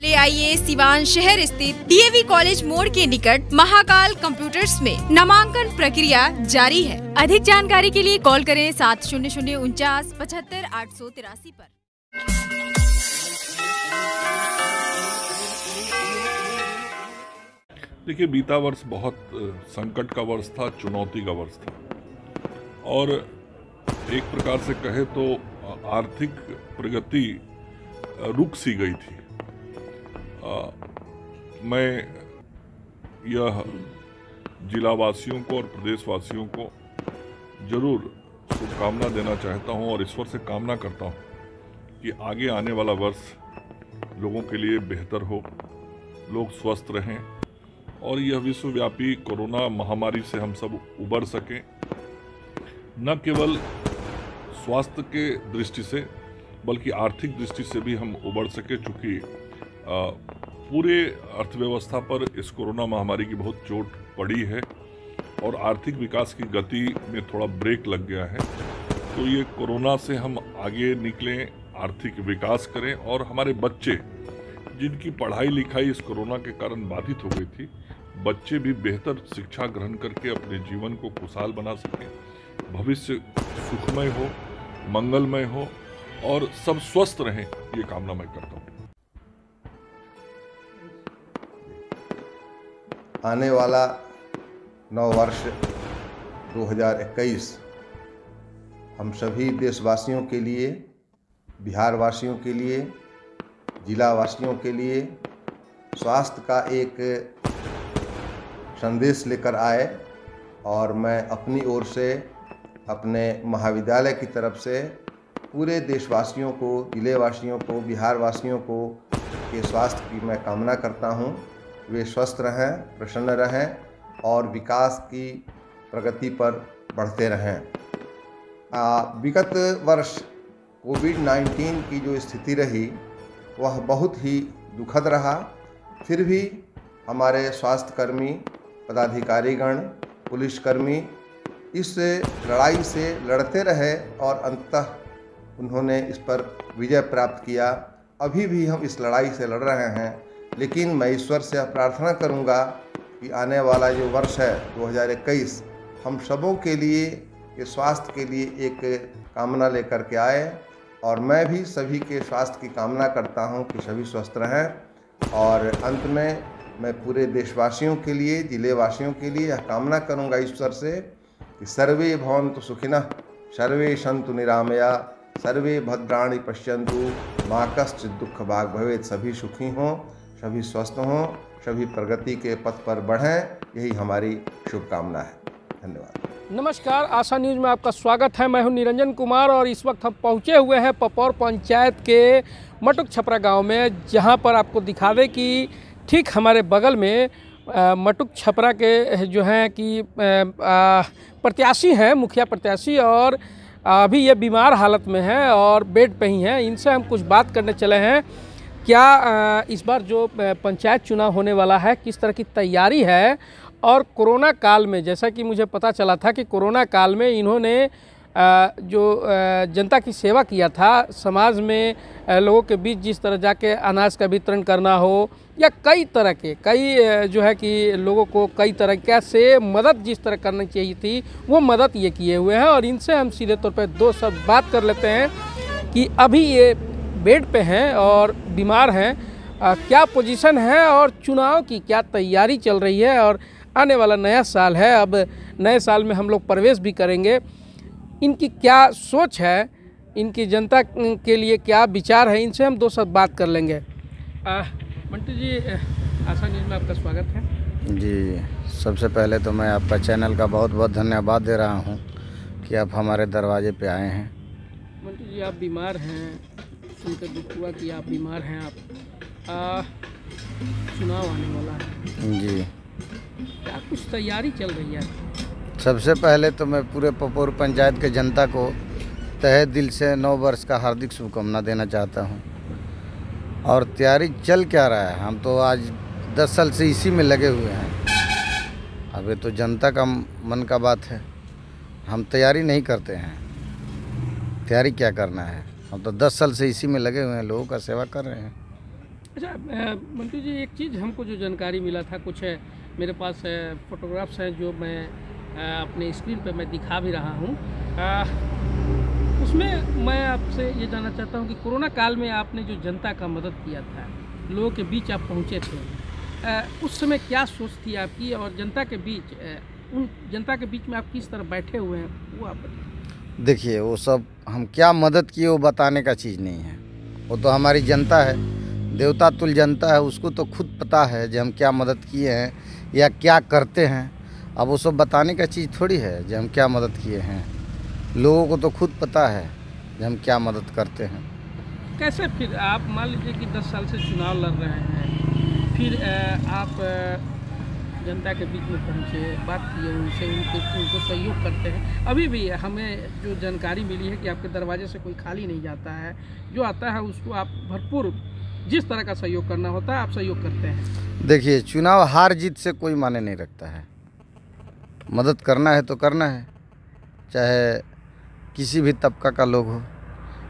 ले आइए सिवान शहर स्थित डीएवी कॉलेज मोड़ के निकट महाकाल कंप्यूटर्स में नामांकन प्रक्रिया जारी है। अधिक जानकारी के लिए कॉल करें 7049 पर। देखिए, बीता वर्ष बहुत संकट का वर्ष था, चुनौती का वर्ष था और एक प्रकार से कहे तो आर्थिक प्रगति रुक सी गई थी। मैं यह जिलावासियों को और प्रदेशवासियों को जरूर शुभकामना देना चाहता हूं और ईश्वर से कामना करता हूं कि आगे आने वाला वर्ष लोगों के लिए बेहतर हो, लोग स्वस्थ रहें और यह विश्वव्यापी कोरोना महामारी से हम सब उबर सकें। न केवल स्वास्थ्य के दृष्टि से बल्कि आर्थिक दृष्टि से भी हम उबर सके, चूँकि पूरे अर्थव्यवस्था पर इस कोरोना महामारी की बहुत चोट पड़ी है और आर्थिक विकास की गति में थोड़ा ब्रेक लग गया है। तो ये कोरोना से हम आगे निकलें, आर्थिक विकास करें और हमारे बच्चे जिनकी पढ़ाई लिखाई इस कोरोना के कारण बाधित हो गई थी, बच्चे भी बेहतर शिक्षा ग्रहण करके अपने जीवन को खुशहाल बना सकें, भविष्य सुखमय हो, मंगलमय हो और सब स्वस्थ रहें, ये कामना मैं करता हूँ। आने वाला नव वर्ष 2021 हम सभी देशवासियों के लिए, बिहार वासियों के लिए, जिला वासियों के लिए स्वास्थ्य का एक संदेश लेकर आए और मैं अपनी ओर से, अपने महाविद्यालय की तरफ से पूरे देशवासियों को, जिले वासियों को, बिहार वासियों को के स्वास्थ्य की मैं कामना करता हूं। वे स्वस्थ रहें, प्रसन्न रहें और विकास की प्रगति पर बढ़ते रहें। विगत वर्ष कोविड-19 की जो स्थिति रही वह बहुत ही दुखद रहा। फिर भी हमारे स्वास्थ्यकर्मी, पदाधिकारीगण, पुलिसकर्मी इस लड़ाई से लड़ते रहे और अंततः उन्होंने इस पर विजय प्राप्त किया। अभी भी हम इस लड़ाई से लड़ रहे हैं, लेकिन मैं ईश्वर से प्रार्थना करूंगा कि आने वाला जो वर्ष है 2021 हम सबों के लिए, के स्वास्थ्य के लिए एक कामना लेकर के आए और मैं भी सभी के स्वास्थ्य की कामना करता हूं कि सभी स्वस्थ रहें। और अंत में मैं पूरे देशवासियों के लिए, जिले वासियों के लिए यह कामना करूंगा ईश्वर से कि सर्वे भवन्तु सुखिनः, सर्वे सन्तु निरामया, सर्वे भद्राणि पश्यन्तु, मा कश्चित् दुःख भाग् भवेत्। सभी सुखी हों, सभी स्वस्थ हों, सभी प्रगति के पथ पर बढ़ें, यही हमारी शुभकामना है। धन्यवाद। नमस्कार, आशा न्यूज़ में आपका स्वागत है। मैं हूं निरंजन कुमार और इस वक्त हम पहुंचे हुए हैं पपौर पंचायत के मटुक छपरा गांव में, जहां पर आपको दिखावे कि ठीक हमारे बगल में मटुक छपरा के जो हैं कि प्रत्याशी हैं, मुखिया प्रत्याशी, और अभी ये बीमार हालत में हैं और बेड पे ही हैं। इनसे हम कुछ बात करने चले हैं। क्या इस बार जो पंचायत चुनाव होने वाला है, किस तरह की तैयारी है, और कोरोना काल में, जैसा कि मुझे पता चला था कि कोरोना काल में इन्होंने जो जनता की सेवा किया था, समाज में लोगों के बीच जिस तरह जाके अनाज का वितरण करना हो या कई तरह के जो है कि लोगों को कई तरह से मदद जिस तरह करनी चाहिए थी, वो मदद ये किए हुए हैं। और इनसे हम सीधे तौर पे दो शब्द बात कर लेते हैं कि अभी ये बेड पे हैं और बीमार हैं, क्या पोजीशन है और चुनाव की क्या तैयारी चल रही है, और आने वाला नया साल है, अब नए साल में हम लोग प्रवेश भी करेंगे। इनकी क्या सोच है, इनकी जनता के लिए क्या विचार है, इनसे हम दो शब्द बात कर लेंगे। मंटू जी, आशा न्यूज़ में आपका स्वागत है। जी, सबसे पहले तो मैं आपका चैनल का बहुत बहुत धन्यवाद दे रहा हूं कि आप हमारे दरवाजे पे आए हैं। मंटू जी, आप बीमार हैं, सुनकर दुख हुआ कि आप बीमार हैं। आप चुनाव आने वाला है जी, क्या कुछ तैयारी चल रही है? सबसे पहले तो मैं पूरे पपौर पंचायत के जनता को तहे दिल से नव वर्ष का हार्दिक शुभकामना देना चाहता हूं। और तैयारी चल क्या रहा है, हम तो आज 10 साल से इसी में लगे हुए हैं। अब ये तो जनता का मन का बात है, हम तैयारी नहीं करते हैं। तैयारी क्या करना है, हम तो 10 साल से इसी में लगे हुए हैं, लोगों का सेवा कर रहे हैं। अच्छा मंटू जी, एक चीज़ हमको जो जानकारी मिला था, कुछ है मेरे पास फोटोग्राफ्स हैं जो मैं अपने स्क्रीन पर मैं दिखा भी रहा हूँ। उसमें मैं आपसे ये जानना चाहता हूँ कि कोरोना काल में आपने जो जनता का मदद किया था, लोगों के बीच आप पहुँचे थे, उस समय क्या सोच थी आपकी, और जनता के बीच उन जनता के बीच में आप किस तरह बैठे हुए हैं, वो आप बताइए। देखिए, वो सब हम क्या मदद किए वो बताने का चीज़ नहीं है, वो तो हमारी जनता है, देवता तुल्य जनता है, उसको तो खुद पता है जो हम क्या मदद किए हैं या क्या करते हैं। अब वो सब बताने का चीज़ थोड़ी है जो हम क्या मदद किए हैं, लोगों को तो खुद पता है जो हम क्या मदद करते हैं। कैसे फिर आप मान लीजिए कि 10 साल से चुनाव लड़ रहे हैं, फिर आप जनता के बीच में पहुँचे, बात किए उनसे, उनको सहयोग करते हैं। अभी भी हमें जो जानकारी मिली है कि आपके दरवाजे से कोई खाली नहीं जाता है, जो आता है उसको आप भरपूर जिस तरह का सहयोग करना होता है आप सहयोग करते हैं। देखिए, चुनाव हार जीत से कोई माने नहीं रखता है, मदद करना है तो करना है, चाहे किसी भी तबका का लोग हो,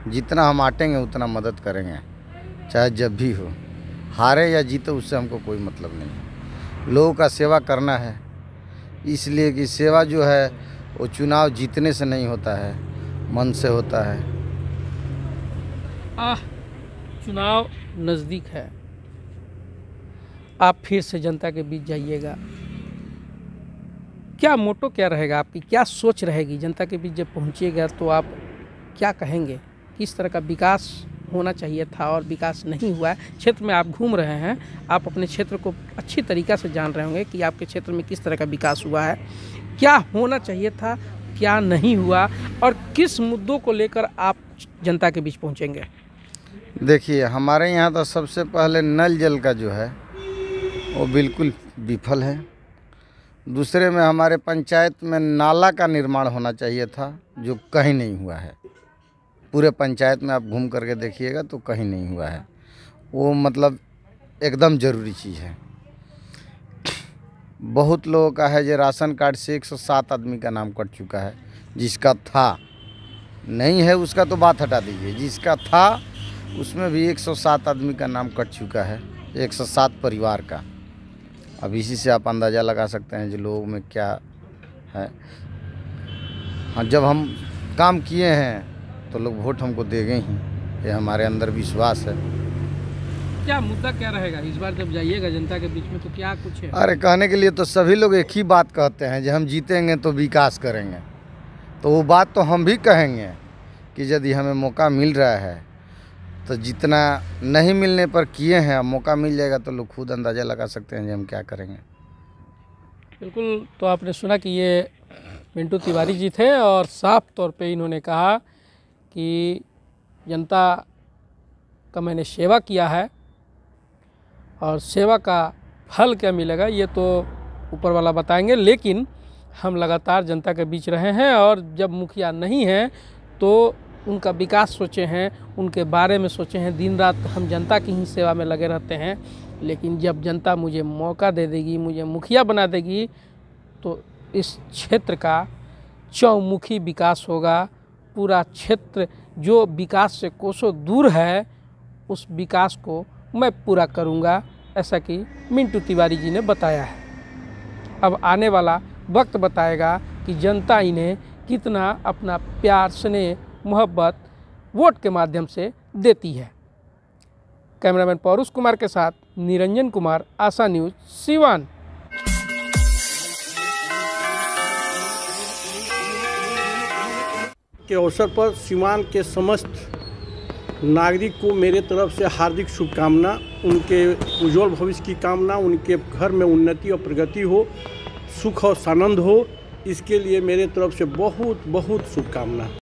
जितना हम आटेंगे उतना मदद करेंगे, चाहे जब भी हो, हारे या जीते उससे हमको कोई मतलब नहीं है। लोगों का सेवा करना है, इसलिए कि सेवा जो है वो चुनाव जीतने से नहीं होता है, मन से होता है। चुनाव नज़दीक है, आप फिर से जनता के बीच जाइएगा, क्या मोटो क्या रहेगा आपकी, क्या सोच रहेगी जनता के बीच जब पहुंचिएगा, तो आप क्या कहेंगे, किस तरह का विकास होना चाहिए था और विकास नहीं हुआ है? क्षेत्र में आप घूम रहे हैं, आप अपने क्षेत्र को अच्छी तरीक़ा से जान रहे होंगे कि आपके क्षेत्र में किस तरह का विकास हुआ है, क्या होना चाहिए था, क्या नहीं हुआ, और किस मुद्दों को लेकर आप जनता के बीच पहुंचेंगे? देखिए, हमारे यहाँ तो सबसे पहले नल जल का जो है वो बिल्कुल विफल है। दूसरे में हमारे पंचायत में नाला का निर्माण होना चाहिए था, जो कहीं नहीं हुआ है। पूरे पंचायत में आप घूम करके देखिएगा तो कहीं नहीं हुआ है, वो मतलब एकदम ज़रूरी चीज़ है। बहुत लोगों का है जो राशन कार्ड से 107 आदमी का नाम कट चुका है, जिसका था नहीं है उसका तो बात हटा दीजिए, जिसका था उसमें भी 107 आदमी का नाम कट चुका है, 107 परिवार का। अब इसी से आप अंदाज़ा लगा सकते हैं जो लोगों में क्या है। हाँ, जब हम काम किए हैं तो लोग वोट हमको देंगे ही, ये हमारे अंदर विश्वास है। क्या मुद्दा क्या रहेगा इस बार जब जाइएगा जनता के बीच में, तो क्या कुछ है? अरे, कहने के लिए तो सभी लोग एक ही बात कहते हैं, जब हम जीतेंगे तो विकास करेंगे, तो वो बात तो हम भी कहेंगे कि यदि हमें मौका मिल रहा है तो जितना नहीं मिलने पर किए हैं, अब मौका मिल जाएगा तो लोग खुद अंदाज़ा लगा सकते हैं कि हम क्या करेंगे। बिल्कुल, तो आपने सुना कि ये मिंटू तिवारी जी थे और साफ तौर पे इन्होंने कहा कि जनता का मैंने सेवा किया है और सेवा का फल क्या मिलेगा ये तो ऊपर वाला बताएंगे, लेकिन हम लगातार जनता के बीच रहे हैं और जब मुखिया नहीं हैं तो उनका विकास सोचे हैं, उनके बारे में सोचे हैं। दिन रात हम जनता की ही सेवा में लगे रहते हैं, लेकिन जब जनता मुझे मौका दे देगी, मुझे मुखिया बना देगी, तो इस क्षेत्र का चौमुखी विकास होगा। पूरा क्षेत्र जो विकास से कोसों दूर है, उस विकास को मैं पूरा करूंगा, ऐसा कि मिंटू तिवारी जी ने बताया है। अब आने वाला वक्त बताएगा कि जनता इन्हें कितना अपना प्यार, स्नेह, मोहब्बत वोट के माध्यम से देती है। कैमरामैन पौरुष कुमार के साथ निरंजन कुमार, आशा न्यूज़, सिवान। के अवसर पर सिवान के समस्त नागरिक को मेरे तरफ से हार्दिक शुभकामना, उनके उज्जवल भविष्य की कामना, उनके घर में उन्नति और प्रगति हो, सुख और आनंद हो, इसके लिए मेरे तरफ से बहुत बहुत शुभकामना।